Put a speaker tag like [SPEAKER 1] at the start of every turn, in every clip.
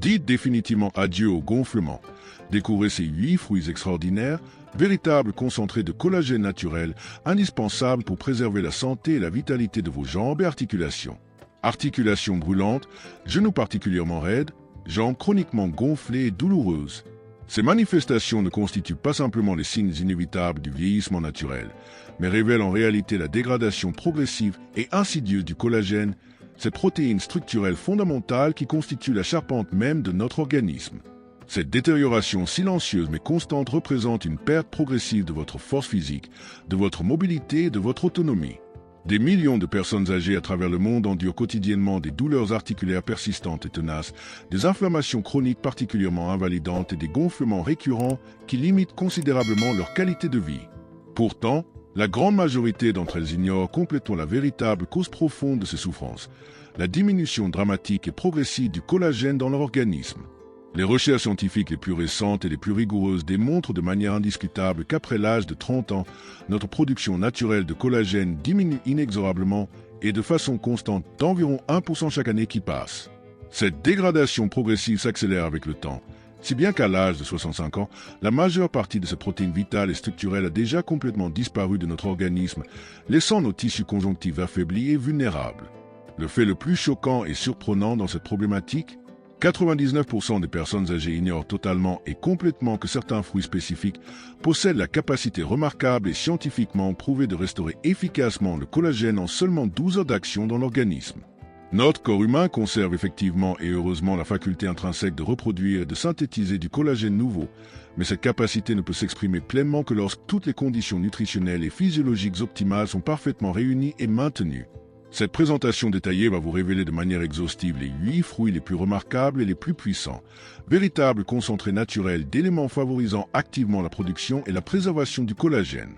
[SPEAKER 1] Dites définitivement adieu au gonflement. Découvrez ces 8 fruits extraordinaires, véritables concentrés de collagène naturel, indispensables pour préserver la santé et la vitalité de vos jambes et articulations. Articulations brûlantes, genoux particulièrement raides, jambes chroniquement gonflées et douloureuses. Ces manifestations ne constituent pas simplement les signes inévitables du vieillissement naturel, mais révèlent en réalité la dégradation progressive et insidieuse du collagène, cette protéine structurelle fondamentale qui constitue la charpente même de notre organisme. Cette détérioration silencieuse mais constante représente une perte progressive de votre force physique, de votre mobilité et de votre autonomie. Des millions de personnes âgées à travers le monde endurent quotidiennement des douleurs articulaires persistantes et tenaces, des inflammations chroniques particulièrement invalidantes et des gonflements récurrents qui limitent considérablement leur qualité de vie. Pourtant, la grande majorité d'entre elles ignorent complètement la véritable cause profonde de ces souffrances, la diminution dramatique et progressive du collagène dans leur organisme. Les recherches scientifiques les plus récentes et les plus rigoureuses démontrent de manière indiscutable qu'après l'âge de 30 ans, notre production naturelle de collagène diminue inexorablement et de façon constante d'environ 1% chaque année qui passe. Cette dégradation progressive s'accélère avec le temps, si bien qu'à l'âge de 65 ans, la majeure partie de cette protéine vitale et structurelle a déjà complètement disparu de notre organisme, laissant nos tissus conjonctifs affaiblis et vulnérables. Le fait le plus choquant et surprenant dans cette problématique, 99% des personnes âgées ignorent totalement et complètement que certains fruits spécifiques possèdent la capacité remarquable et scientifiquement prouvée de restaurer efficacement le collagène en seulement 12 heures d'action dans l'organisme. Notre corps humain conserve effectivement et heureusement la faculté intrinsèque de reproduire et de synthétiser du collagène nouveau, mais cette capacité ne peut s'exprimer pleinement que lorsque toutes les conditions nutritionnelles et physiologiques optimales sont parfaitement réunies et maintenues. Cette présentation détaillée va vous révéler de manière exhaustive les 8 fruits les plus remarquables et les plus puissants, véritables concentrés naturels d'éléments favorisant activement la production et la préservation du collagène.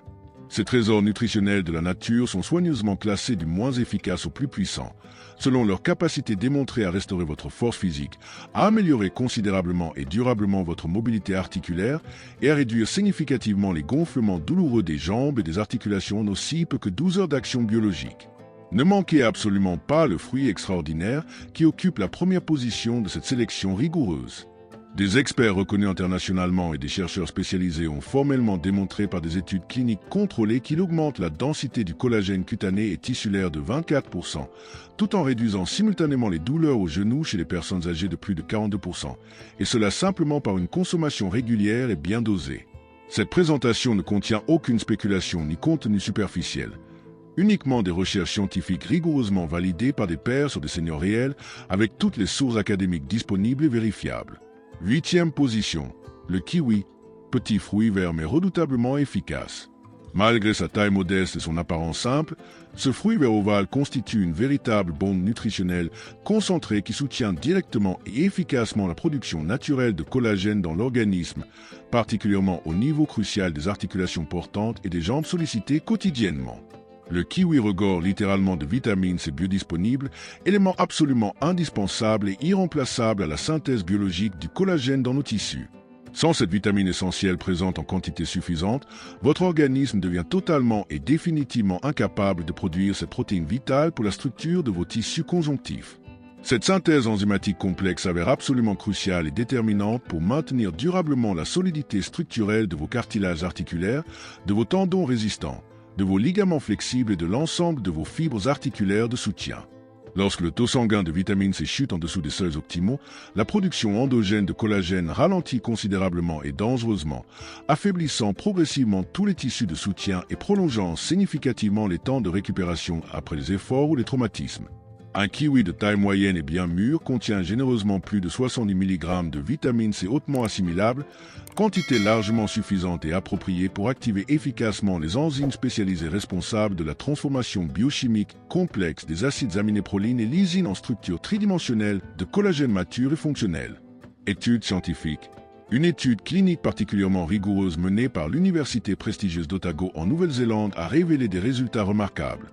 [SPEAKER 1] Ces trésors nutritionnels de la nature sont soigneusement classés du moins efficace au plus puissant, selon leur capacité démontrée à restaurer votre force physique, à améliorer considérablement et durablement votre mobilité articulaire et à réduire significativement les gonflements douloureux des jambes et des articulations en aussi peu que 12 heures d'action biologique. Ne manquez absolument pas le fruit extraordinaire qui occupe la première position de cette sélection rigoureuse. Des experts reconnus internationalement et des chercheurs spécialisés ont formellement démontré par des études cliniques contrôlées qu'il augmente la densité du collagène cutané et tissulaire de 24%, tout en réduisant simultanément les douleurs aux genoux chez les personnes âgées de plus de 42%, et cela simplement par une consommation régulière et bien dosée. Cette présentation ne contient aucune spéculation ni contenu superficiel. Uniquement des recherches scientifiques rigoureusement validées par des pairs sur des seniors réels avec toutes les sources académiques disponibles et vérifiables. 8e position, le kiwi, petit fruit vert mais redoutablement efficace. Malgré sa taille modeste et son apparence simple, ce fruit vert ovale constitue une véritable bombe nutritionnelle concentrée qui soutient directement et efficacement la production naturelle de collagène dans l'organisme, particulièrement au niveau crucial des articulations portantes et des jambes sollicitées quotidiennement. Le kiwi regorge littéralement de vitamines C biodisponibles, élément absolument indispensable et irremplaçable à la synthèse biologique du collagène dans nos tissus. Sans cette vitamine essentielle présente en quantité suffisante, votre organisme devient totalement et définitivement incapable de produire cette protéine vitale pour la structure de vos tissus conjonctifs. Cette synthèse enzymatique complexe s'avère absolument cruciale et déterminante pour maintenir durablement la solidité structurelle de vos cartilages articulaires, de vos tendons résistants, de vos ligaments flexibles et de l'ensemble de vos fibres articulaires de soutien. Lorsque le taux sanguin de vitamine C chute en dessous des seuils optimaux, la production endogène de collagène ralentit considérablement et dangereusement, affaiblissant progressivement tous les tissus de soutien et prolongeant significativement les temps de récupération après les efforts ou les traumatismes. Un kiwi de taille moyenne et bien mûr contient généreusement plus de 70 mg de vitamine C hautement assimilable, quantité largement suffisante et appropriée pour activer efficacement les enzymes spécialisées responsables de la transformation biochimique complexe des acides aminéprolines et lysine en structure tridimensionnelle de collagène mature et fonctionnel. Études scientifiques. Une étude clinique particulièrement rigoureuse menée par l'université prestigieuse d'Otago en Nouvelle-Zélande a révélé des résultats remarquables.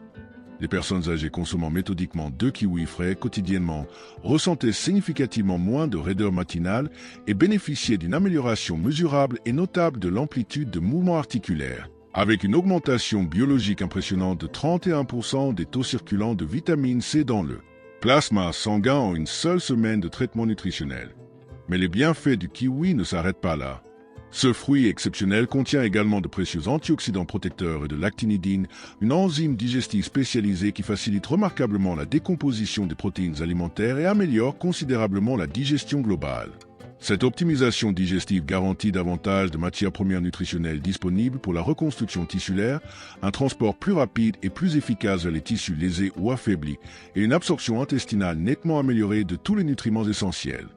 [SPEAKER 1] Les personnes âgées consommant méthodiquement 2 kiwis frais quotidiennement ressentaient significativement moins de raideur matinale et bénéficiaient d'une amélioration mesurable et notable de l'amplitude de mouvement articulaire, avec une augmentation biologique impressionnante de 31% des taux circulants de vitamine C dans le plasma sanguin en une seule semaine de traitement nutritionnel. Mais les bienfaits du kiwi ne s'arrêtent pas là. Ce fruit exceptionnel contient également de précieux antioxydants protecteurs et de l'actinidine, une enzyme digestive spécialisée qui facilite remarquablement la décomposition des protéines alimentaires et améliore considérablement la digestion globale. Cette optimisation digestive garantit davantage de matières premières nutritionnelles disponibles pour la reconstruction tissulaire, un transport plus rapide et plus efficace vers les tissus lésés ou affaiblis, et une absorption intestinale nettement améliorée de tous les nutriments essentiels.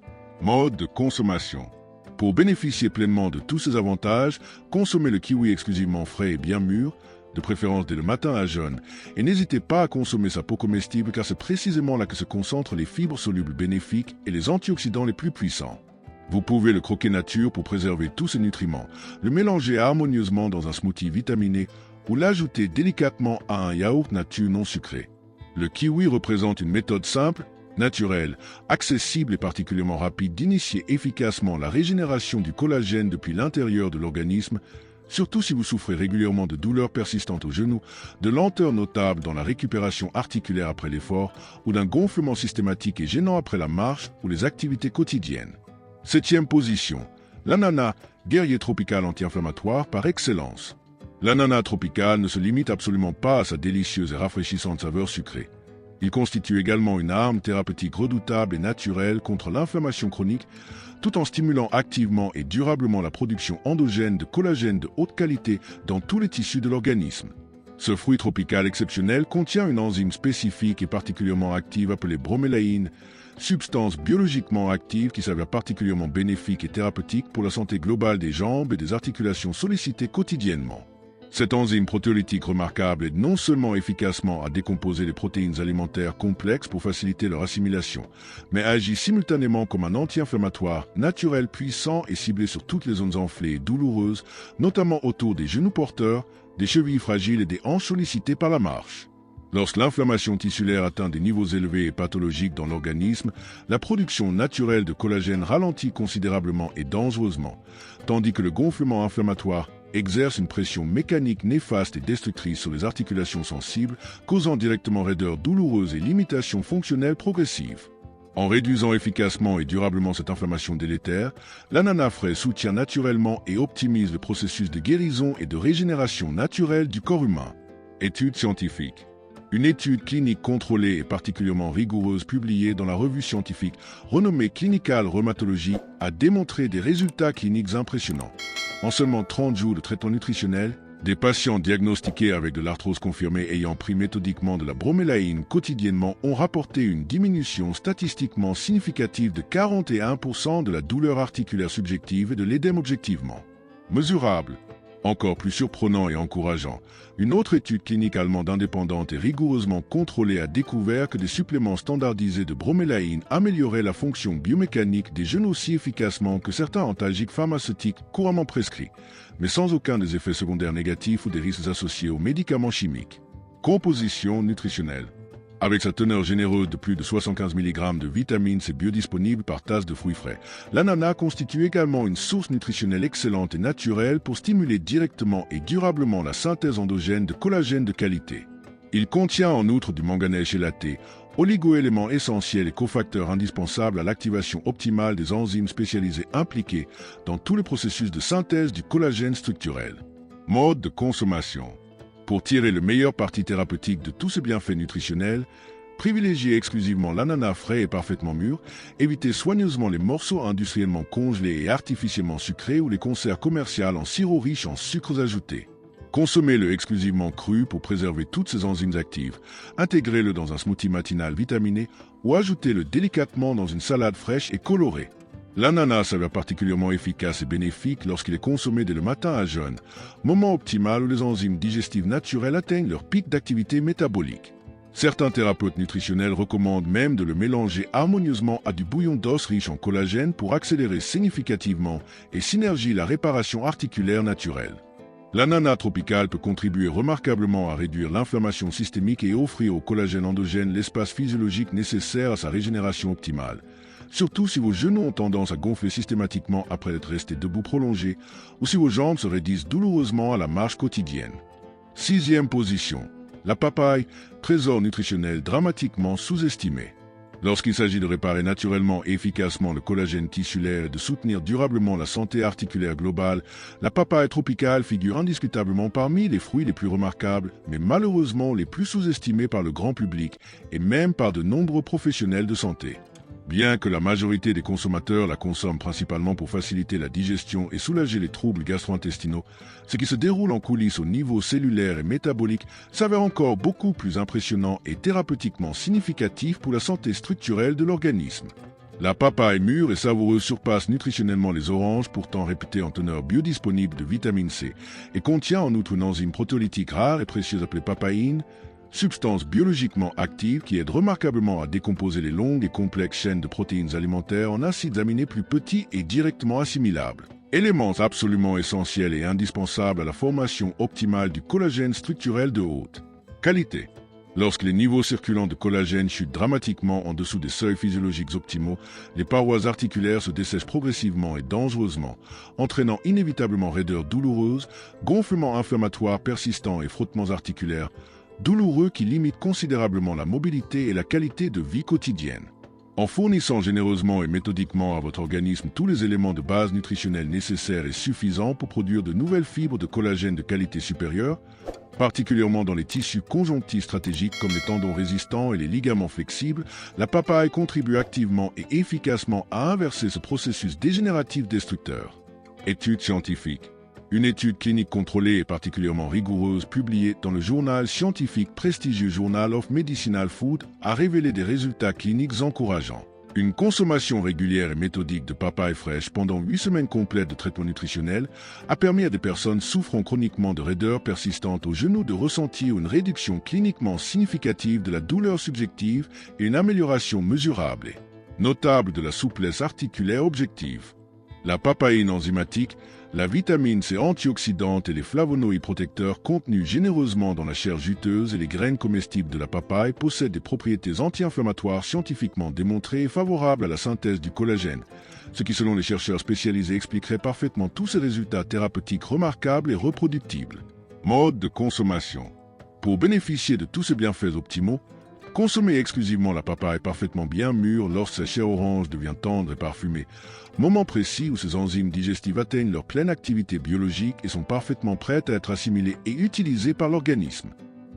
[SPEAKER 1] Mode de consommation. Pour bénéficier pleinement de tous ces avantages, consommez le kiwi exclusivement frais et bien mûr, de préférence dès le matin à jeûne, et n'hésitez pas à consommer sa peau comestible car c'est précisément là que se concentrent les fibres solubles bénéfiques et les antioxydants les plus puissants. Vous pouvez le croquer nature pour préserver tous ces nutriments, le mélanger harmonieusement dans un smoothie vitaminé ou l'ajouter délicatement à un yaourt nature non sucré. Le kiwi représente une méthode simple, naturelle, accessible et particulièrement rapide d'initier efficacement la régénération du collagène depuis l'intérieur de l'organisme, surtout si vous souffrez régulièrement de douleurs persistantes au genou, de lenteur notable dans la récupération articulaire après l'effort ou d'un gonflement systématique et gênant après la marche ou les activités quotidiennes. 7e position. L'ananas, guerrier tropical anti-inflammatoire par excellence. L'ananas tropical ne se limite absolument pas à sa délicieuse et rafraîchissante saveur sucrée. Il constitue également une arme thérapeutique redoutable et naturelle contre l'inflammation chronique, tout en stimulant activement et durablement la production endogène de collagène de haute qualité dans tous les tissus de l'organisme. Ce fruit tropical exceptionnel contient une enzyme spécifique et particulièrement active appelée bromélaïne, substance biologiquement active qui s'avère particulièrement bénéfique et thérapeutique pour la santé globale des jambes et des articulations sollicitées quotidiennement. Cette enzyme protéolytique remarquable aide non seulement efficacement à décomposer les protéines alimentaires complexes pour faciliter leur assimilation, mais agit simultanément comme un anti-inflammatoire naturel puissant et ciblé sur toutes les zones enflées et douloureuses, notamment autour des genoux porteurs, des chevilles fragiles et des hanches sollicitées par la marche. Lorsque l'inflammation tissulaire atteint des niveaux élevés et pathologiques dans l'organisme, la production naturelle de collagène ralentit considérablement et dangereusement, tandis que le gonflement inflammatoire exerce une pression mécanique néfaste et destructrice sur les articulations sensibles, causant directement raideur douloureuse et limitation fonctionnelle progressive. En réduisant efficacement et durablement cette inflammation délétère, l'ananas frais soutient naturellement et optimise le processus de guérison et de régénération naturelle du corps humain. Études scientifiques. Une étude clinique contrôlée et particulièrement rigoureuse publiée dans la revue scientifique renommée Clinical Rheumatology a démontré des résultats cliniques impressionnants. En seulement 30 jours de traitement nutritionnel, des patients diagnostiqués avec de l'arthrose confirmée ayant pris méthodiquement de la bromélaïne quotidiennement ont rapporté une diminution statistiquement significative de 41% de la douleur articulaire subjective et de l'édème objectivement mesurable. Encore plus surprenant et encourageant, une autre étude clinique allemande indépendante et rigoureusement contrôlée a découvert que des suppléments standardisés de bromélaïne amélioraient la fonction biomécanique des genoux aussi efficacement que certains antalgiques pharmaceutiques couramment prescrits, mais sans aucun des effets secondaires négatifs ou des risques associés aux médicaments chimiques. Composition nutritionnelle. Avec sa teneur généreuse de plus de 75 mg de vitamines C biodisponibles par tasse de fruits frais, l'ananas constitue également une source nutritionnelle excellente et naturelle pour stimuler directement et durablement la synthèse endogène de collagène de qualité. Il contient en outre du manganèse chélaté, oligo-élément essentiel et cofacteur indispensable à l'activation optimale des enzymes spécialisées impliquées dans tous les processus de synthèse du collagène structurel. Mode de consommation. Pour tirer le meilleur parti thérapeutique de tous ces bienfaits nutritionnels, privilégiez exclusivement l'ananas frais et parfaitement mûr, évitez soigneusement les morceaux industriellement congelés et artificiellement sucrés ou les conserves commerciales en sirop riche en sucres ajoutés. Consommez-le exclusivement cru pour préserver toutes ses enzymes actives, intégrez-le dans un smoothie matinal vitaminé ou ajoutez-le délicatement dans une salade fraîche et colorée. L'ananas s'avère particulièrement efficace et bénéfique lorsqu'il est consommé dès le matin à jeûne, moment optimal où les enzymes digestives naturelles atteignent leur pic d'activité métabolique. Certains thérapeutes nutritionnels recommandent même de le mélanger harmonieusement à du bouillon d'os riche en collagène pour accélérer significativement et synergier la réparation articulaire naturelle. L'ananas tropical peut contribuer remarquablement à réduire l'inflammation systémique et offrir au collagène endogène l'espace physiologique nécessaire à sa régénération optimale. Surtout si vos genoux ont tendance à gonfler systématiquement après être restés debout prolongés ou si vos jambes se raidissent douloureusement à la marche quotidienne. 6e position. La papaye, trésor nutritionnel dramatiquement sous-estimé. Lorsqu'il s'agit de réparer naturellement et efficacement le collagène tissulaire et de soutenir durablement la santé articulaire globale, la papaye tropicale figure indiscutablement parmi les fruits les plus remarquables, mais malheureusement les plus sous-estimés par le grand public et même par de nombreux professionnels de santé. Bien que la majorité des consommateurs la consomment principalement pour faciliter la digestion et soulager les troubles gastro-intestinaux, ce qui se déroule en coulisses au niveau cellulaire et métabolique s'avère encore beaucoup plus impressionnant et thérapeutiquement significatif pour la santé structurelle de l'organisme. La papaye mûre et savoureuse surpasse nutritionnellement les oranges, pourtant réputées en teneur biodisponible de vitamine C, et contient en outre une enzyme protéolytique rare et précieuse appelée papaïne, substance biologiquement active qui aide remarquablement à décomposer les longues et complexes chaînes de protéines alimentaires en acides aminés plus petits et directement assimilables. Éléments absolument essentiels et indispensables à la formation optimale du collagène structurel de haute qualité. Lorsque les niveaux circulants de collagène chutent dramatiquement en dessous des seuils physiologiques optimaux, les parois articulaires se dessèchent progressivement et dangereusement, entraînant inévitablement raideurs douloureuses, gonflements inflammatoires persistants et frottements articulaires, douloureux qui limitent considérablement la mobilité et la qualité de vie quotidienne. En fournissant généreusement et méthodiquement à votre organisme tous les éléments de base nutritionnelle nécessaires et suffisants pour produire de nouvelles fibres de collagène de qualité supérieure, particulièrement dans les tissus conjonctifs stratégiques comme les tendons résistants et les ligaments flexibles, la papaye contribue activement et efficacement à inverser ce processus dégénératif destructeur. Études scientifiques. Une étude clinique contrôlée et particulièrement rigoureuse publiée dans le journal scientifique prestigieux Journal of Medicinal Food a révélé des résultats cliniques encourageants. Une consommation régulière et méthodique de papaye fraîche pendant 8 semaines complètes de traitement nutritionnel a permis à des personnes souffrant chroniquement de raideurs persistantes au genou de ressentir une réduction cliniquement significative de la douleur subjective et une amélioration mesurable et notable de la souplesse articulaire objective. La papaïne enzymatique, la vitamine C antioxydante et les flavonoïdes protecteurs contenus généreusement dans la chair juteuse et les graines comestibles de la papaye possèdent des propriétés anti-inflammatoires scientifiquement démontrées et favorables à la synthèse du collagène, ce qui selon les chercheurs spécialisés expliquerait parfaitement tous ces résultats thérapeutiques remarquables et reproductibles. Mode de consommation. Pour bénéficier de tous ces bienfaits optimaux, consommez exclusivement la papaye parfaitement bien mûre lorsque sa chair orange devient tendre et parfumée, moment précis où ces enzymes digestives atteignent leur pleine activité biologique et sont parfaitement prêtes à être assimilées et utilisées par l'organisme.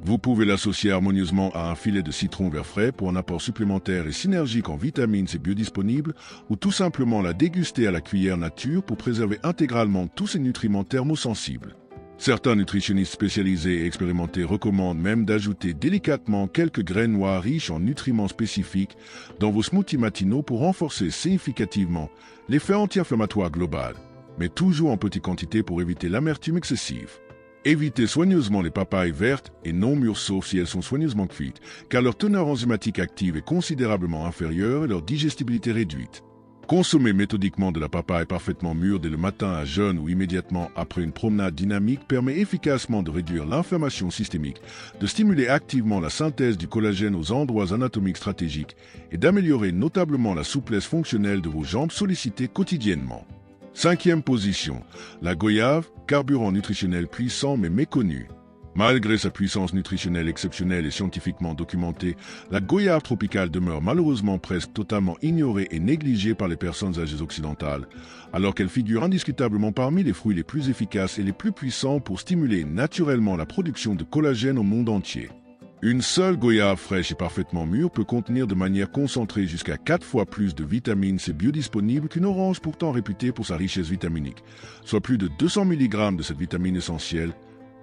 [SPEAKER 1] Vous pouvez l'associer harmonieusement à un filet de citron vert frais pour un apport supplémentaire et synergique en vitamines et biodisponibles, ou tout simplement la déguster à la cuillère nature pour préserver intégralement tous ces nutriments thermosensibles. Certains nutritionnistes spécialisés et expérimentés recommandent même d'ajouter délicatement quelques graines noires riches en nutriments spécifiques dans vos smoothies matinaux pour renforcer significativement l'effet anti-inflammatoire global, mais toujours en petite quantité pour éviter l'amertume excessive. Évitez soigneusement les papayes vertes et non mûres sauf si elles sont soigneusement cuites, car leur teneur enzymatique active est considérablement inférieure et leur digestibilité réduite. Consommer méthodiquement de la papaye parfaitement mûre dès le matin à jeun ou immédiatement après une promenade dynamique permet efficacement de réduire l'inflammation systémique, de stimuler activement la synthèse du collagène aux endroits anatomiques stratégiques et d'améliorer notablement la souplesse fonctionnelle de vos jambes sollicitées quotidiennement. 5e position, la goyave, carburant nutritionnel puissant mais méconnu. Malgré sa puissance nutritionnelle exceptionnelle et scientifiquement documentée, la goyave tropicale demeure malheureusement presque totalement ignorée et négligée par les personnes âgées occidentales, alors qu'elle figure indiscutablement parmi les fruits les plus efficaces et les plus puissants pour stimuler naturellement la production de collagène au monde entier. Une seule goyave fraîche et parfaitement mûre peut contenir de manière concentrée jusqu'à 4 fois plus de vitamine C biodisponible qu'une orange pourtant réputée pour sa richesse vitaminique, soit plus de 200 mg de cette vitamine essentielle,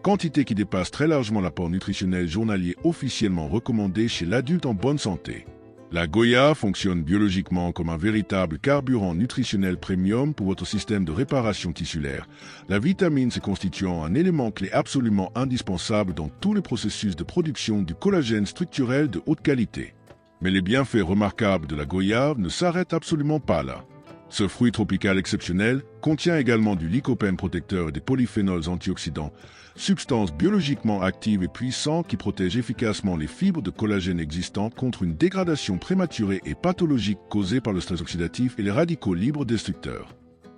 [SPEAKER 1] quantité qui dépasse très largement l'apport nutritionnel journalier officiellement recommandé chez l'adulte en bonne santé. La goyave fonctionne biologiquement comme un véritable carburant nutritionnel premium pour votre système de réparation tissulaire, la vitamine C constituant un élément clé absolument indispensable dans tous les processus de production du collagène structurel de haute qualité. Mais les bienfaits remarquables de la goyave ne s'arrêtent absolument pas là. Ce fruit tropical exceptionnel contient également du lycopène protecteur et des polyphénols antioxydants, substances biologiquement actives et puissantes qui protègent efficacement les fibres de collagène existantes contre une dégradation prématurée et pathologique causée par le stress oxydatif et les radicaux libres destructeurs.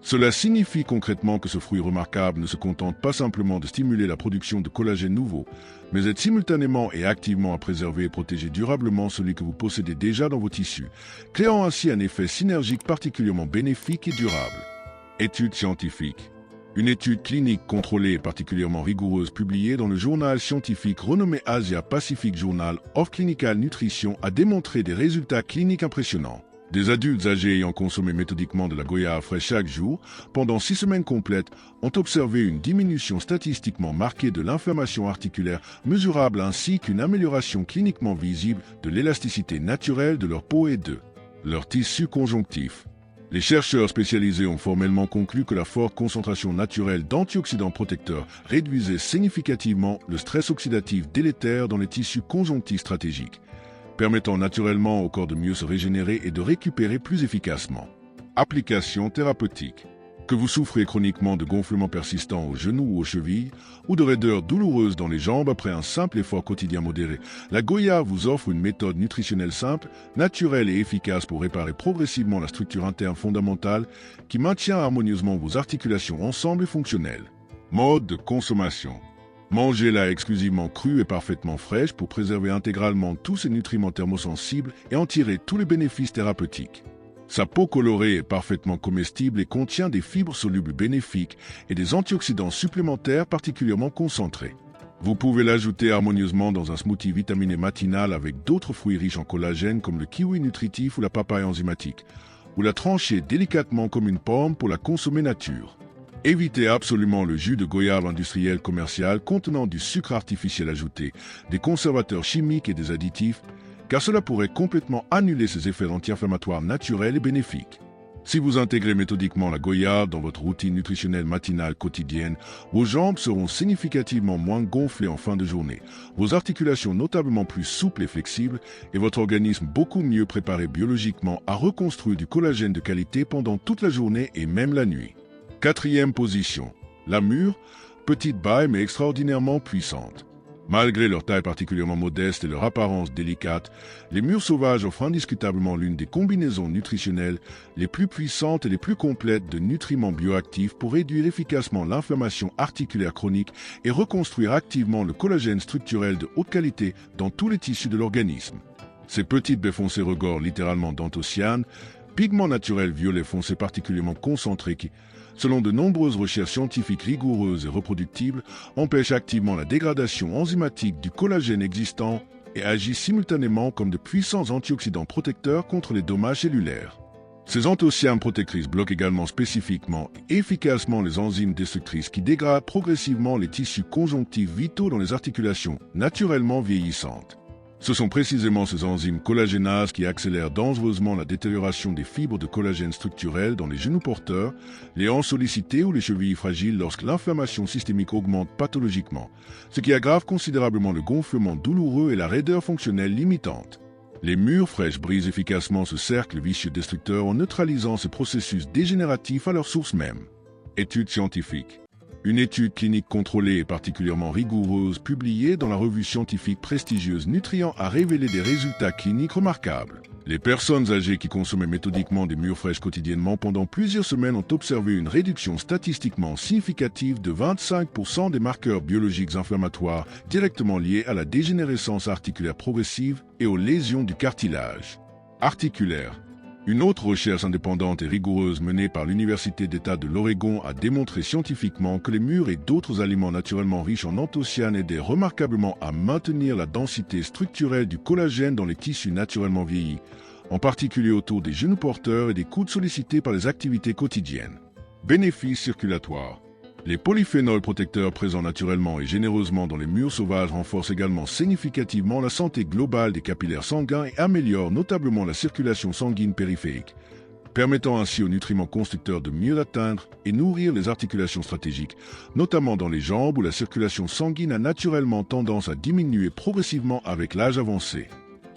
[SPEAKER 1] Cela signifie concrètement que ce fruit remarquable ne se contente pas simplement de stimuler la production de collagène nouveau, mais aide simultanément et activement à préserver et protéger durablement celui que vous possédez déjà dans vos tissus, créant ainsi un effet synergique particulièrement bénéfique et durable. Étude scientifique. Une étude clinique contrôlée et particulièrement rigoureuse publiée dans le journal scientifique renommé Asia Pacific Journal of Clinical Nutrition a démontré des résultats cliniques impressionnants. Des adultes âgés ayant consommé méthodiquement de la goyave fraîche chaque jour, pendant 6 semaines complètes, ont observé une diminution statistiquement marquée de l'inflammation articulaire mesurable ainsi qu'une amélioration cliniquement visible de l'élasticité naturelle de leur peau et de leur tissu conjonctif. Les chercheurs spécialisés ont formellement conclu que la forte concentration naturelle d'antioxydants protecteurs réduisait significativement le stress oxydatif délétère dans les tissus conjonctifs stratégiques, permettant naturellement au corps de mieux se régénérer et de récupérer plus efficacement. Application thérapeutique. Que vous souffrez chroniquement de gonflements persistants aux genoux ou aux chevilles, ou de raideurs douloureuses dans les jambes après un simple effort quotidien modéré, la goyave vous offre une méthode nutritionnelle simple, naturelle et efficace pour réparer progressivement la structure interne fondamentale qui maintient harmonieusement vos articulations ensemble et fonctionnelles. Mode de consommation. Mangez-la exclusivement crue et parfaitement fraîche pour préserver intégralement tous ses nutriments thermosensibles et en tirer tous les bénéfices thérapeutiques. Sa peau colorée est parfaitement comestible et contient des fibres solubles bénéfiques et des antioxydants supplémentaires particulièrement concentrés. Vous pouvez l'ajouter harmonieusement dans un smoothie vitaminé matinal avec d'autres fruits riches en collagène comme le kiwi nutritif ou la papaye enzymatique, ou la trancher délicatement comme une pomme pour la consommer nature. Évitez absolument le jus de goyave industriel commercial contenant du sucre artificiel ajouté, des conservateurs chimiques et des additifs, car cela pourrait complètement annuler ses effets anti-inflammatoires naturels et bénéfiques. Si vous intégrez méthodiquement la goyave dans votre routine nutritionnelle matinale quotidienne, vos jambes seront significativement moins gonflées en fin de journée, vos articulations notablement plus souples et flexibles, et votre organisme beaucoup mieux préparé biologiquement à reconstruire du collagène de qualité pendant toute la journée et même la nuit. 4e position. La mûre, petite baille mais extraordinairement puissante. Malgré leur taille particulièrement modeste et leur apparence délicate, les mûres sauvages offrent indiscutablement l'une des combinaisons nutritionnelles les plus puissantes et les plus complètes de nutriments bioactifs pour réduire efficacement l'inflammation articulaire chronique et reconstruire activement le collagène structurel de haute qualité dans tous les tissus de l'organisme. Ces petites baies foncées regorgent littéralement d'anthocyanes, pigments naturels violets foncés particulièrement concentrés qui, selon de nombreuses recherches scientifiques rigoureuses et reproductibles, empêchent activement la dégradation enzymatique du collagène existant et agissent simultanément comme de puissants antioxydants protecteurs contre les dommages cellulaires. Ces anthocyanes protectrices bloquent également spécifiquement et efficacement les enzymes destructrices qui dégradent progressivement les tissus conjonctifs vitaux dans les articulations naturellement vieillissantes. Ce sont précisément ces enzymes collagénases qui accélèrent dangereusement la détérioration des fibres de collagène structurel dans les genoux porteurs, les hanches sollicitées ou les chevilles fragiles lorsque l'inflammation systémique augmente pathologiquement, ce qui aggrave considérablement le gonflement douloureux et la raideur fonctionnelle limitante. Les mûres fraîches brisent efficacement ce cercle vicieux destructeur en neutralisant ce processus dégénératif à leur source même. Étude scientifique. Une étude clinique contrôlée et particulièrement rigoureuse publiée dans la revue scientifique prestigieuse Nutrient a révélé des résultats cliniques remarquables. Les personnes âgées qui consommaient méthodiquement des mûres fraîches quotidiennement pendant plusieurs semaines ont observé une réduction statistiquement significative de 25% des marqueurs biologiques inflammatoires directement liés à la dégénérescence articulaire progressive et aux lésions du cartilage articulaire. Une autre recherche indépendante et rigoureuse menée par l'Université d'État de l'Oregon a démontré scientifiquement que les mûres et d'autres aliments naturellement riches en anthocyanes aidaient remarquablement à maintenir la densité structurelle du collagène dans les tissus naturellement vieillis, en particulier autour des genoux porteurs et des coudes sollicités par les activités quotidiennes. Bénéfices circulatoires. Les polyphénols protecteurs présents naturellement et généreusement dans les mûres sauvages renforcent également significativement la santé globale des capillaires sanguins et améliorent notablement la circulation sanguine périphérique, permettant ainsi aux nutriments constructeurs de mieux atteindre et nourrir les articulations stratégiques, notamment dans les jambes où la circulation sanguine a naturellement tendance à diminuer progressivement avec l'âge avancé.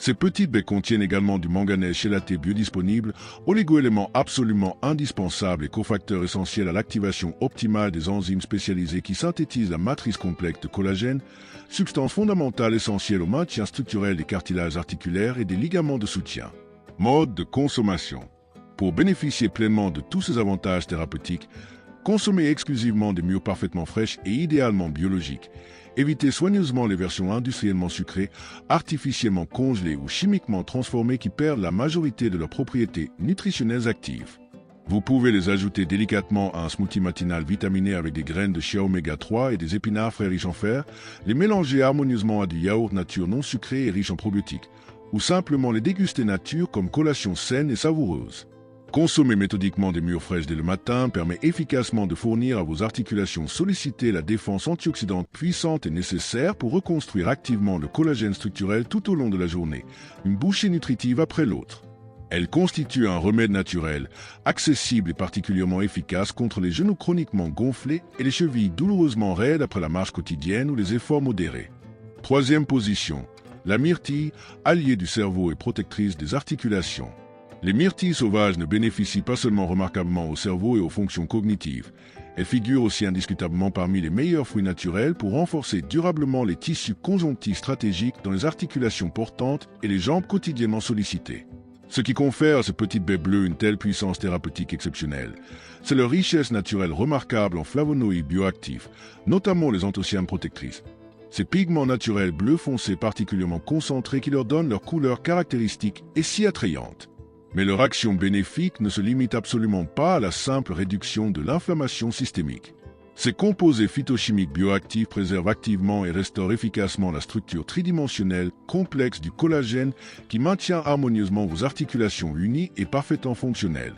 [SPEAKER 1] Ces petites baies contiennent également du manganèse chélaté biodisponible, oligoélément absolument indispensable et cofacteur essentiel à l'activation optimale des enzymes spécialisées qui synthétisent la matrice complexe de collagène, substance fondamentale essentielle au maintien structurel des cartilages articulaires et des ligaments de soutien. Mode de consommation. Pour bénéficier pleinement de tous ces avantages thérapeutiques, consommez exclusivement des mûres parfaitement fraîches et idéalement biologiques. Évitez soigneusement les versions industriellement sucrées, artificiellement congelées ou chimiquement transformées qui perdent la majorité de leurs propriétés nutritionnelles actives. Vous pouvez les ajouter délicatement à un smoothie matinal vitaminé avec des graines de chia oméga 3 et des épinards frais riches en fer, les mélanger harmonieusement à du yaourt nature non sucré et riche en probiotiques, ou simplement les déguster nature comme collation saine et savoureuse. Consommer méthodiquement des mûres fraîches dès le matin permet efficacement de fournir à vos articulations sollicitées la défense antioxydante puissante et nécessaire pour reconstruire activement le collagène structurel tout au long de la journée, une bouchée nutritive après l'autre. Elle constitue un remède naturel, accessible et particulièrement efficace contre les genoux chroniquement gonflés et les chevilles douloureusement raides après la marche quotidienne ou les efforts modérés. Troisième position, la myrtille, alliée du cerveau et protectrice des articulations. Les myrtilles sauvages ne bénéficient pas seulement remarquablement au cerveau et aux fonctions cognitives. Elles figurent aussi indiscutablement parmi les meilleurs fruits naturels pour renforcer durablement les tissus conjonctifs stratégiques dans les articulations portantes et les jambes quotidiennement sollicitées. Ce qui confère à ce petit bébé bleu une telle puissance thérapeutique exceptionnelle, c'est leur richesse naturelle remarquable en flavonoïdes bioactifs, notamment les anthocyanes protectrices. Ces pigments naturels bleu foncé particulièrement concentrés qui leur donnent leur couleur caractéristique et si attrayante. Mais leur action bénéfique ne se limite absolument pas à la simple réduction de l'inflammation systémique. Ces composés phytochimiques bioactifs préservent activement et restaurent efficacement la structure tridimensionnelle complexe du collagène qui maintient harmonieusement vos articulations unies et parfaitement fonctionnelles.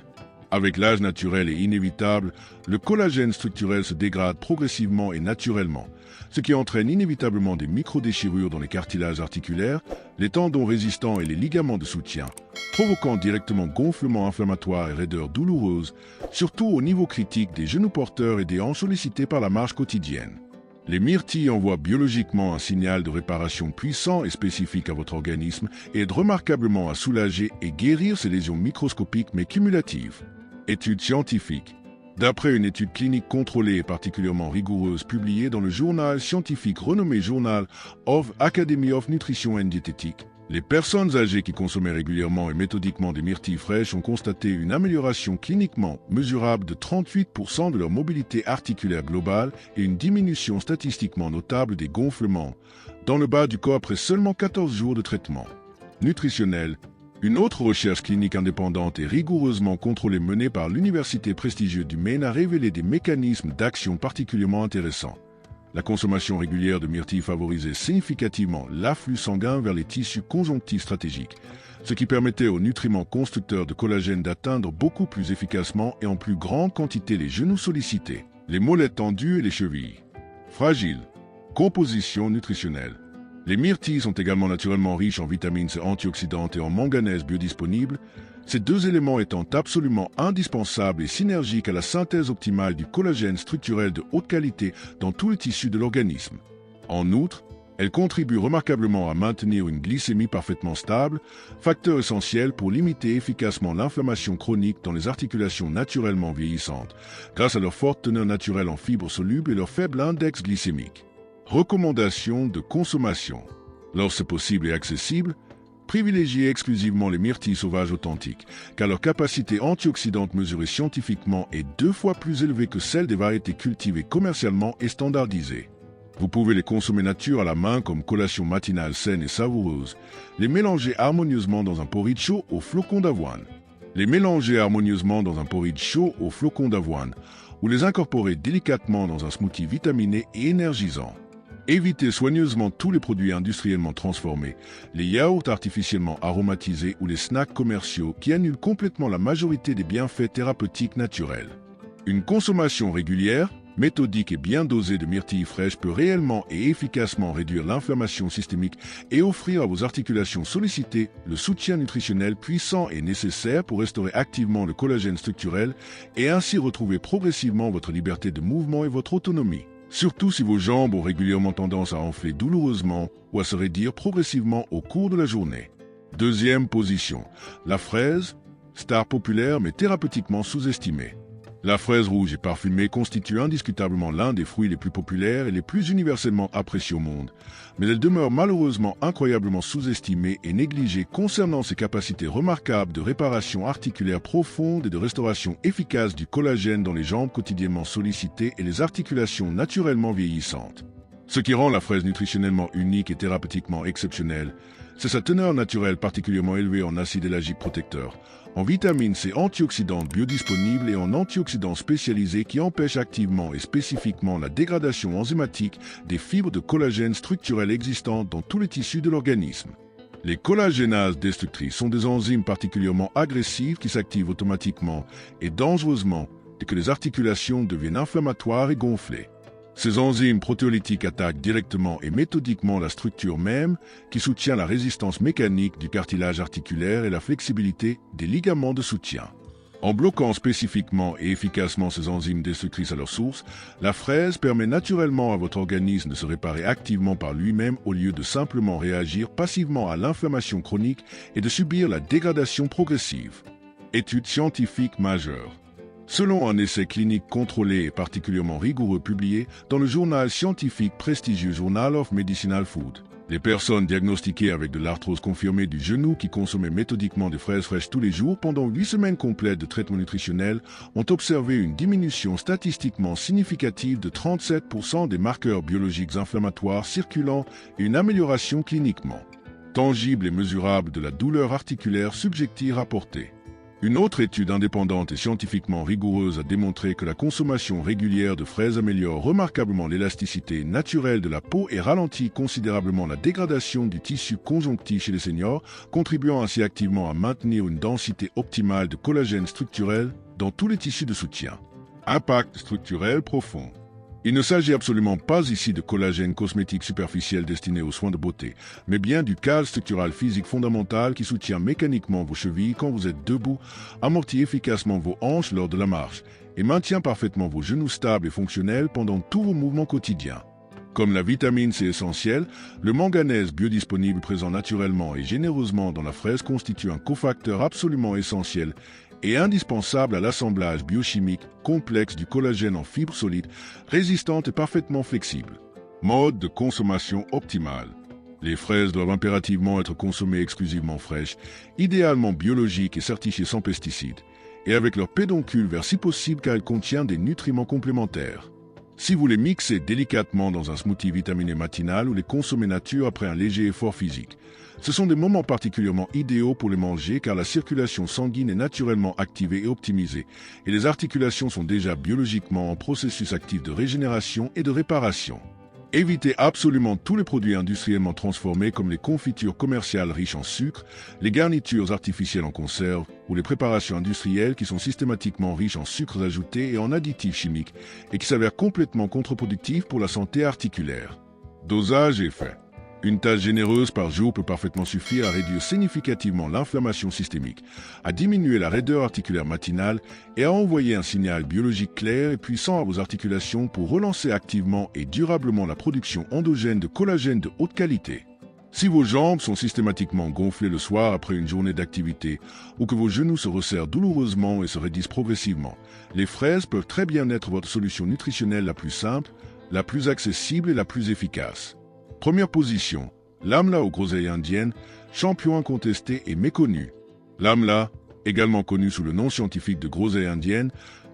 [SPEAKER 1] Avec l'âge naturel et inévitable, le collagène structurel se dégrade progressivement et naturellement, ce qui entraîne inévitablement des microdéchirures dans les cartilages articulaires, les tendons résistants et les ligaments de soutien, provoquant directement gonflement inflammatoire et raideur douloureuse, surtout au niveau critique des genoux porteurs et des hanches sollicités par la marche quotidienne. Les myrtilles envoient biologiquement un signal de réparation puissant et spécifique à votre organisme et aident remarquablement à soulager et guérir ces lésions microscopiques mais cumulatives. Études scientifiques. D'après une étude clinique contrôlée et particulièrement rigoureuse publiée dans le journal scientifique renommé Journal of Academy of Nutrition and Dietetics, les personnes âgées qui consommaient régulièrement et méthodiquement des myrtilles fraîches ont constaté une amélioration cliniquement mesurable de 38% de leur mobilité articulaire globale et une diminution statistiquement notable des gonflements dans le bas du corps après seulement 14 jours de traitement. Nutritionnel. Une autre recherche clinique indépendante et rigoureusement contrôlée menée par l'université prestigieuse du Maine a révélé des mécanismes d'action particulièrement intéressants. La consommation régulière de myrtilles favorisait significativement l'afflux sanguin vers les tissus conjonctifs stratégiques, ce qui permettait aux nutriments constructeurs de collagène d'atteindre beaucoup plus efficacement et en plus grande quantité les genoux sollicités, les mollets tendues et les chevilles fragiles. Composition nutritionnelle. Les myrtilles sont également naturellement riches en vitamines C antioxydantes et en manganèse biodisponible, ces deux éléments étant absolument indispensables et synergiques à la synthèse optimale du collagène structurel de haute qualité dans tous les tissus de l'organisme. En outre, elles contribuent remarquablement à maintenir une glycémie parfaitement stable, facteur essentiel pour limiter efficacement l'inflammation chronique dans les articulations naturellement vieillissantes, grâce à leur forte teneur naturelle en fibres solubles et leur faible index glycémique. Recommandations de consommation. Lorsque possible et accessible, privilégiez exclusivement les myrtilles sauvages authentiques, car leur capacité antioxydante mesurée scientifiquement est 2 fois plus élevée que celle des variétés cultivées commercialement et standardisées. Vous pouvez les consommer nature à la main comme collation matinale saine et savoureuse, les mélanger harmonieusement dans un porridge chaud aux flocons d'avoine. Les mélanger harmonieusement dans un porridge chaud aux flocons d'avoine, ou les incorporer délicatement dans un smoothie vitaminé et énergisant. Évitez soigneusement tous les produits industriellement transformés, les yaourts artificiellement aromatisés ou les snacks commerciaux qui annulent complètement la majorité des bienfaits thérapeutiques naturels. Une consommation régulière, méthodique et bien dosée de myrtilles fraîches peut réellement et efficacement réduire l'inflammation systémique et offrir à vos articulations sollicitées le soutien nutritionnel puissant et nécessaire pour restaurer activement le collagène structurel et ainsi retrouver progressivement votre liberté de mouvement et votre autonomie. Surtout si vos jambes ont régulièrement tendance à enfler douloureusement ou à se raidir progressivement au cours de la journée. Deuxième position, la fraise, star populaire mais thérapeutiquement sous-estimée. La fraise rouge et parfumée constitue indiscutablement l'un des fruits les plus populaires et les plus universellement appréciés au monde, mais elle demeure malheureusement incroyablement sous-estimée et négligée concernant ses capacités remarquables de réparation articulaire profonde et de restauration efficace du collagène dans les jambes quotidiennement sollicitées et les articulations naturellement vieillissantes. Ce qui rend la fraise nutritionnellement unique et thérapeutiquement exceptionnelle, c'est sa teneur naturelle particulièrement élevée en acide élagique protecteur, en vitamines C antioxydantes biodisponibles et en antioxydants spécialisés qui empêchent activement et spécifiquement la dégradation enzymatique des fibres de collagène structurelles existantes dans tous les tissus de l'organisme. Les collagénases destructrices sont des enzymes particulièrement agressives qui s'activent automatiquement et dangereusement dès que les articulations deviennent inflammatoires et gonflées. Ces enzymes protéolytiques attaquent directement et méthodiquement la structure même qui soutient la résistance mécanique du cartilage articulaire et la flexibilité des ligaments de soutien. En bloquant spécifiquement et efficacement ces enzymes destructrices à leur source, la fraise permet naturellement à votre organisme de se réparer activement par lui-même au lieu de simplement réagir passivement à l'inflammation chronique et de subir la dégradation progressive. Étude scientifique majeure. Selon un essai clinique contrôlé et particulièrement rigoureux publié dans le journal scientifique prestigieux Journal of Medicinal Food, les personnes diagnostiquées avec de l'arthrose confirmée du genou qui consommaient méthodiquement des fraises fraîches tous les jours pendant 8 semaines complètes de traitement nutritionnel ont observé une diminution statistiquement significative de 37% des marqueurs biologiques inflammatoires circulants et une amélioration cliniquement tangible et mesurable de la douleur articulaire subjective rapportée. Une autre étude indépendante et scientifiquement rigoureuse a démontré que la consommation régulière de fraises améliore remarquablement l'élasticité naturelle de la peau et ralentit considérablement la dégradation du tissu conjonctif chez les seniors, contribuant ainsi activement à maintenir une densité optimale de collagène structurel dans tous les tissus de soutien. Impact structurel profond. Il ne s'agit absolument pas ici de collagène cosmétique superficiel destiné aux soins de beauté, mais bien du cadre structural physique fondamental qui soutient mécaniquement vos chevilles quand vous êtes debout, amortit efficacement vos hanches lors de la marche et maintient parfaitement vos genoux stables et fonctionnels pendant tous vos mouvements quotidiens. Comme la vitamine C essentielle, le manganèse biodisponible présent naturellement et généreusement dans la fraise constitue un cofacteur absolument essentiel et indispensable à l'assemblage biochimique complexe du collagène en fibres solides, résistantes et parfaitement flexibles. Mode de consommation optimale. Les fraises doivent impérativement être consommées exclusivement fraîches, idéalement biologiques et certifiées sans pesticides, et avec leur pédoncule vert si possible car elles contiennent des nutriments complémentaires. Si vous les mixez délicatement dans un smoothie vitaminé matinal ou les consommez nature après un léger effort physique, ce sont des moments particulièrement idéaux pour les manger car la circulation sanguine est naturellement activée et optimisée et les articulations sont déjà biologiquement en processus actif de régénération et de réparation. Évitez absolument tous les produits industriellement transformés comme les confitures commerciales riches en sucre, les garnitures artificielles en conserve ou les préparations industrielles qui sont systématiquement riches en sucres ajoutés et en additifs chimiques et qui s'avèrent complètement contre-productifs pour la santé articulaire. Dosage et effet. Une tasse généreuse par jour peut parfaitement suffire à réduire significativement l'inflammation systémique, à diminuer la raideur articulaire matinale et à envoyer un signal biologique clair et puissant à vos articulations pour relancer activement et durablement la production endogène de collagène de haute qualité. Si vos jambes sont systématiquement gonflées le soir après une journée d'activité ou que vos genoux se resserrent douloureusement et se raidissent progressivement, les fraises peuvent très bien être votre solution nutritionnelle la plus simple, la plus accessible et la plus efficace. Première position, l'amla aux groseilles indiennes, champion incontesté et méconnu. L'amla, également connu sous le nom scientifique de groseille indienne,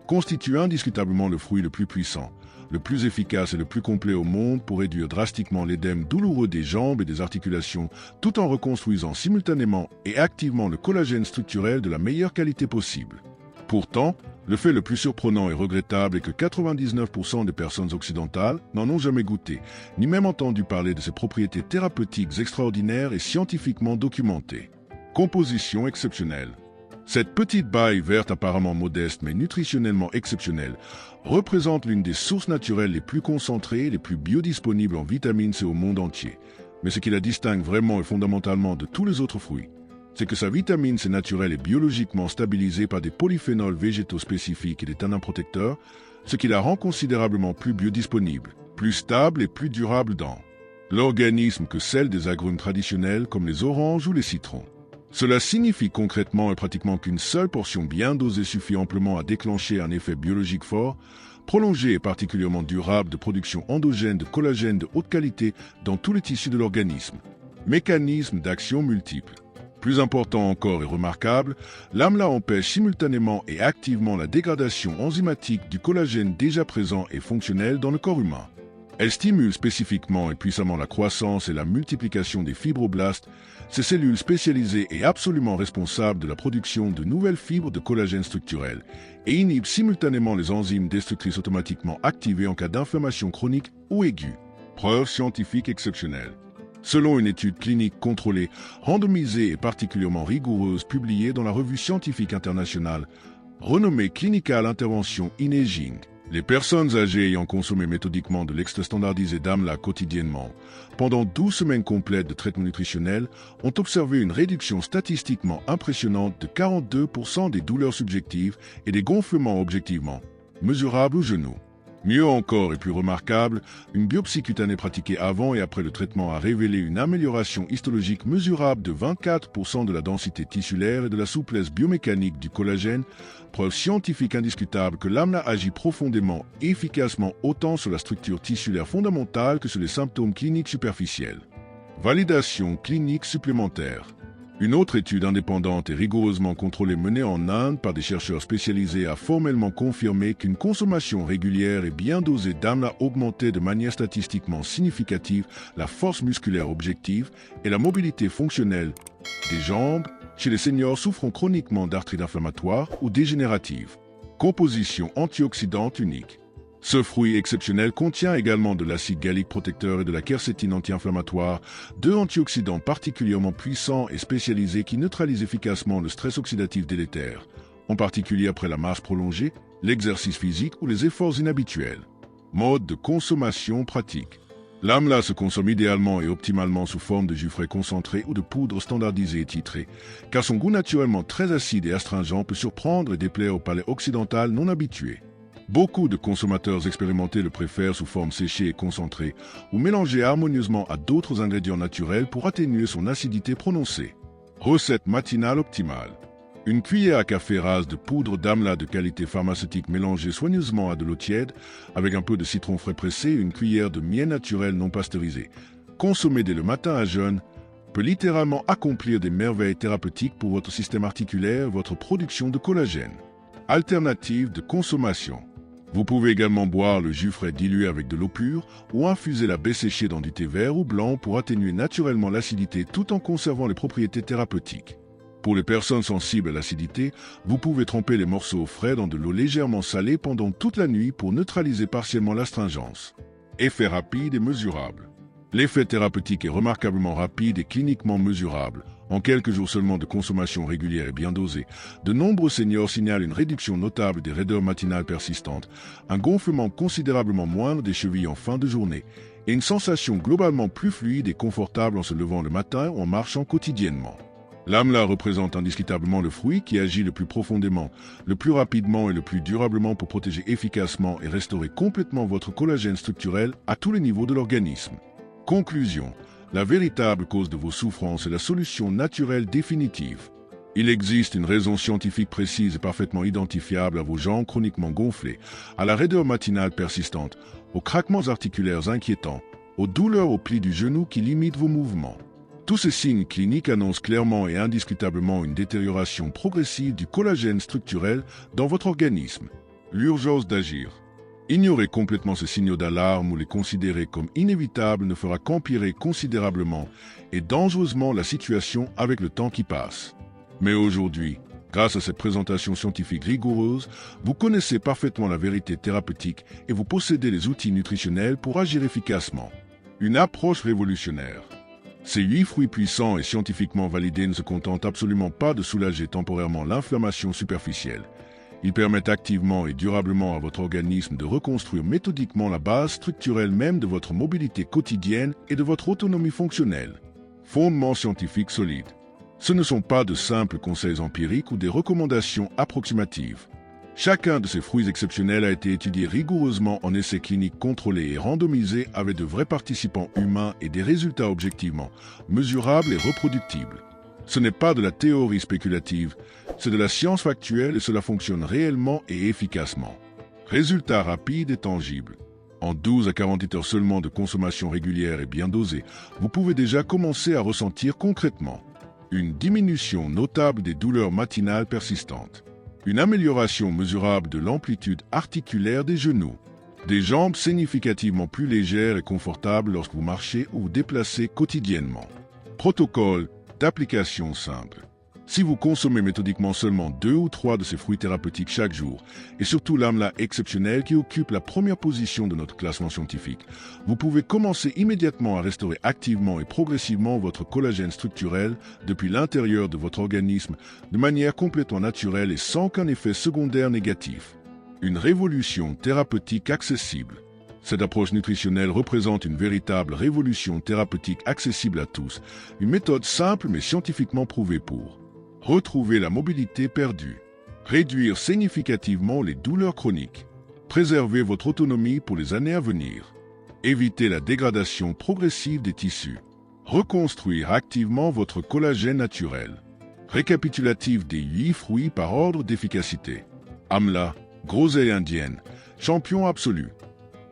[SPEAKER 1] constitue indiscutablement le fruit le plus puissant, le plus efficace et le plus complet au monde pour réduire drastiquement l'édème douloureux des jambes et des articulations, tout en reconstruisant simultanément et activement le collagène structurel de la meilleure qualité possible. Pourtant, le fait le plus surprenant et regrettable est que 99% des personnes occidentales n'en ont jamais goûté, ni même entendu parler de ses propriétés thérapeutiques extraordinaires et scientifiquement documentées. Composition exceptionnelle. Cette petite baille verte apparemment modeste mais nutritionnellement exceptionnelle représente l'une des sources naturelles les plus concentrées et les plus biodisponibles en vitamine C au monde entier. Mais ce qui la distingue vraiment et fondamentalement de tous les autres fruits, c'est que sa vitamine C naturelle est biologiquement stabilisée par des polyphénols végétaux spécifiques et des tanins protecteurs, ce qui la rend considérablement plus biodisponible, plus stable et plus durable dans l'organisme que celle des agrumes traditionnels comme les oranges ou les citrons. Cela signifie concrètement et pratiquement qu'une seule portion bien dosée suffit amplement à déclencher un effet biologique fort, prolongé et particulièrement durable de production endogène de collagène de haute qualité dans tous les tissus de l'organisme. Mécanisme d'action multiple. Plus important encore et remarquable, l'AMLA empêche simultanément et activement la dégradation enzymatique du collagène déjà présent et fonctionnel dans le corps humain. Elle stimule spécifiquement et puissamment la croissance et la multiplication des fibroblastes, ces cellules spécialisées et absolument responsables de la production de nouvelles fibres de collagène structurel, et inhibe simultanément les enzymes destructrices automatiquement activées en cas d'inflammation chronique ou aiguë. Preuve scientifique exceptionnelle. Selon une étude clinique contrôlée, randomisée et particulièrement rigoureuse publiée dans la revue scientifique internationale, renommée Clinical Intervention in Aging, les personnes âgées ayant consommé méthodiquement de l'extrait standardisé d'AMLA quotidiennement, pendant 12 semaines complètes de traitement nutritionnel, ont observé une réduction statistiquement impressionnante de 42% des douleurs subjectives et des gonflements objectivement mesurables au genou. Mieux encore et plus remarquable, une biopsie cutanée pratiquée avant et après le traitement a révélé une amélioration histologique mesurable de 24% de la densité tissulaire et de la souplesse biomécanique du collagène, preuve scientifique indiscutable que l'AMLA agit profondément et efficacement autant sur la structure tissulaire fondamentale que sur les symptômes cliniques superficiels. Validation clinique supplémentaire. Une autre étude indépendante et rigoureusement contrôlée menée en Inde par des chercheurs spécialisés a formellement confirmé qu'une consommation régulière et bien dosée d'AMLA augmentait de manière statistiquement significative la force musculaire objective et la mobilité fonctionnelle des jambes chez les seniors souffrant chroniquement d'arthrite inflammatoire ou dégénérative. Composition antioxydante unique. Ce fruit exceptionnel contient également de l'acide gallique protecteur et de la quercétine anti-inflammatoire, deux antioxydants particulièrement puissants et spécialisés qui neutralisent efficacement le stress oxydatif délétère, en particulier après la marche prolongée, l'exercice physique ou les efforts inhabituels. Mode de consommation pratique. L'AMLA se consomme idéalement et optimalement sous forme de jus frais concentré ou de poudre standardisée et titrée, car son goût naturellement très acide et astringent peut surprendre et déplaire au palais occidental non habitué. Beaucoup de consommateurs expérimentés le préfèrent sous forme séchée et concentrée ou mélangée harmonieusement à d'autres ingrédients naturels pour atténuer son acidité prononcée. Recette matinale optimale. Une cuillère à café rase de poudre d'AMLA de qualité pharmaceutique mélangée soigneusement à de l'eau tiède avec un peu de citron frais pressé et une cuillère de miel naturel non pasteurisé. Consommée dès le matin à jeûne peut littéralement accomplir des merveilles thérapeutiques pour votre système articulaire et votre production de collagène. Alternative de consommation. Vous pouvez également boire le jus frais dilué avec de l'eau pure ou infuser la baie séchée dans du thé vert ou blanc pour atténuer naturellement l'acidité tout en conservant les propriétés thérapeutiques. Pour les personnes sensibles à l'acidité, vous pouvez tremper les morceaux frais dans de l'eau légèrement salée pendant toute la nuit pour neutraliser partiellement l'astringence. Effet rapide et mesurable. L'effet thérapeutique est remarquablement rapide et cliniquement mesurable. En quelques jours seulement de consommation régulière et bien dosée, de nombreux seniors signalent une réduction notable des raideurs matinales persistantes, un gonflement considérablement moindre des chevilles en fin de journée, et une sensation globalement plus fluide et confortable en se levant le matin ou en marchant quotidiennement. L'AMLA représente indiscutablement le fruit qui agit le plus profondément, le plus rapidement et le plus durablement pour protéger efficacement et restaurer complètement votre collagène structurel à tous les niveaux de l'organisme. Conclusion. La véritable cause de vos souffrances est la solution naturelle définitive. Il existe une raison scientifique précise et parfaitement identifiable à vos jambes chroniquement gonflées, à la raideur matinale persistante, aux craquements articulaires inquiétants, aux douleurs au pli du genou qui limitent vos mouvements. Tous ces signes cliniques annoncent clairement et indiscutablement une détérioration progressive du collagène structurel dans votre organisme. L'urgence d'agir. Ignorer complètement ces signaux d'alarme ou les considérer comme inévitables ne fera qu'empirer considérablement et dangereusement la situation avec le temps qui passe. Mais aujourd'hui, grâce à cette présentation scientifique rigoureuse, vous connaissez parfaitement la vérité thérapeutique et vous possédez les outils nutritionnels pour agir efficacement. Une approche révolutionnaire. Ces 8 fruits puissants et scientifiquement validés ne se contentent absolument pas de soulager temporairement l'inflammation superficielle. Ils permettent activement et durablement à votre organisme de reconstruire méthodiquement la base structurelle même de votre mobilité quotidienne et de votre autonomie fonctionnelle. Fondements scientifiques solides. Ce ne sont pas de simples conseils empiriques ou des recommandations approximatives. Chacun de ces fruits exceptionnels a été étudié rigoureusement en essais cliniques contrôlés et randomisés avec de vrais participants humains et des résultats objectivement mesurables et reproductibles. Ce n'est pas de la théorie spéculative, c'est de la science factuelle et cela fonctionne réellement et efficacement. Résultats rapides et tangibles. En 12 à 48 heures seulement de consommation régulière et bien dosée, vous pouvez déjà commencer à ressentir concrètement une diminution notable des douleurs matinales persistantes, une amélioration mesurable de l'amplitude articulaire des genoux, des jambes significativement plus légères et confortables lorsque vous marchez ou vous déplacez quotidiennement. Protocole d'application simple. Si vous consommez méthodiquement seulement 2 ou 3 de ces fruits thérapeutiques chaque jour, et surtout l'amla exceptionnelle qui occupe la première position de notre classement scientifique, vous pouvez commencer immédiatement à restaurer activement et progressivement votre collagène structurel depuis l'intérieur de votre organisme de manière complètement naturelle et sans aucun effet secondaire négatif. Une révolution thérapeutique accessible. Cette approche nutritionnelle représente une véritable révolution thérapeutique accessible à tous, une méthode simple mais scientifiquement prouvée pour retrouver la mobilité perdue, réduire significativement les douleurs chroniques, préserver votre autonomie pour les années à venir, éviter la dégradation progressive des tissus, reconstruire activement votre collagène naturel. Récapitulatif des 8 fruits par ordre d'efficacité. Amla, groseille indienne, champion absolu.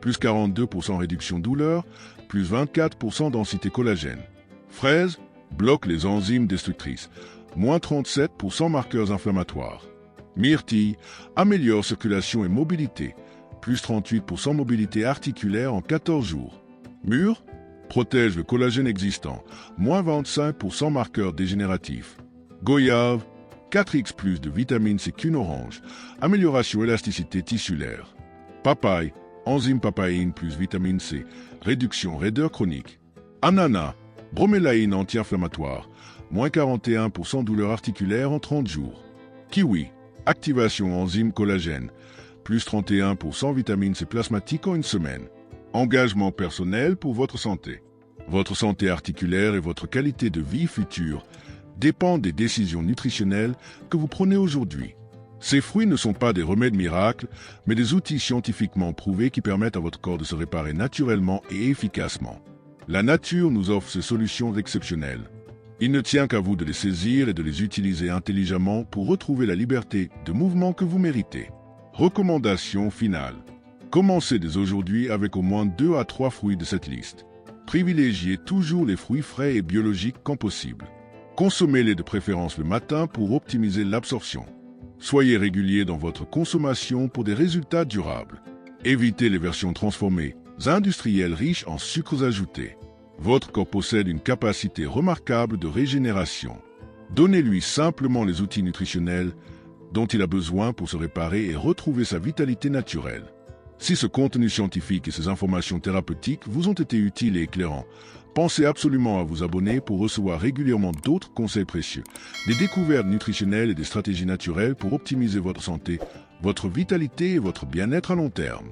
[SPEAKER 1] Plus 42% réduction douleur, plus 24% densité collagène. Fraise, bloque les enzymes destructrices, moins 37% marqueurs inflammatoires. Myrtille, améliore circulation et mobilité, plus 38% mobilité articulaire en 14 jours. Mûre, protège le collagène existant, moins 25% marqueurs dégénératifs. Goyave, 4x plus de vitamine C qu'une orange, amélioration élasticité tissulaire. Papaye, enzyme papaïne plus vitamine C, réduction raideur chronique. Ananas, bromélaïne anti-inflammatoire, moins 41% douleur articulaire en 30 jours. Kiwi, activation enzyme collagène, plus 31% vitamine C plasmatique en une semaine. Engagement personnel pour votre santé. Votre santé articulaire et votre qualité de vie future dépendent des décisions nutritionnelles que vous prenez aujourd'hui. Ces fruits ne sont pas des remèdes miracles, mais des outils scientifiquement prouvés qui permettent à votre corps de se réparer naturellement et efficacement. La nature nous offre ces solutions exceptionnelles. Il ne tient qu'à vous de les saisir et de les utiliser intelligemment pour retrouver la liberté de mouvement que vous méritez. Recommandation finale. Commencez dès aujourd'hui avec au moins 2 à 3 fruits de cette liste. Privilégiez toujours les fruits frais et biologiques quand possible. Consommez-les de préférence le matin pour optimiser l'absorption. Soyez régulier dans votre consommation pour des résultats durables. Évitez les versions transformées, industrielles riches en sucres ajoutés. Votre corps possède une capacité remarquable de régénération. Donnez-lui simplement les outils nutritionnels dont il a besoin pour se réparer et retrouver sa vitalité naturelle. Si ce contenu scientifique et ces informations thérapeutiques vous ont été utiles et éclairants, pensez absolument à vous abonner pour recevoir régulièrement d'autres conseils précieux, des découvertes nutritionnelles et des stratégies naturelles pour optimiser votre santé, votre vitalité et votre bien-être à long terme.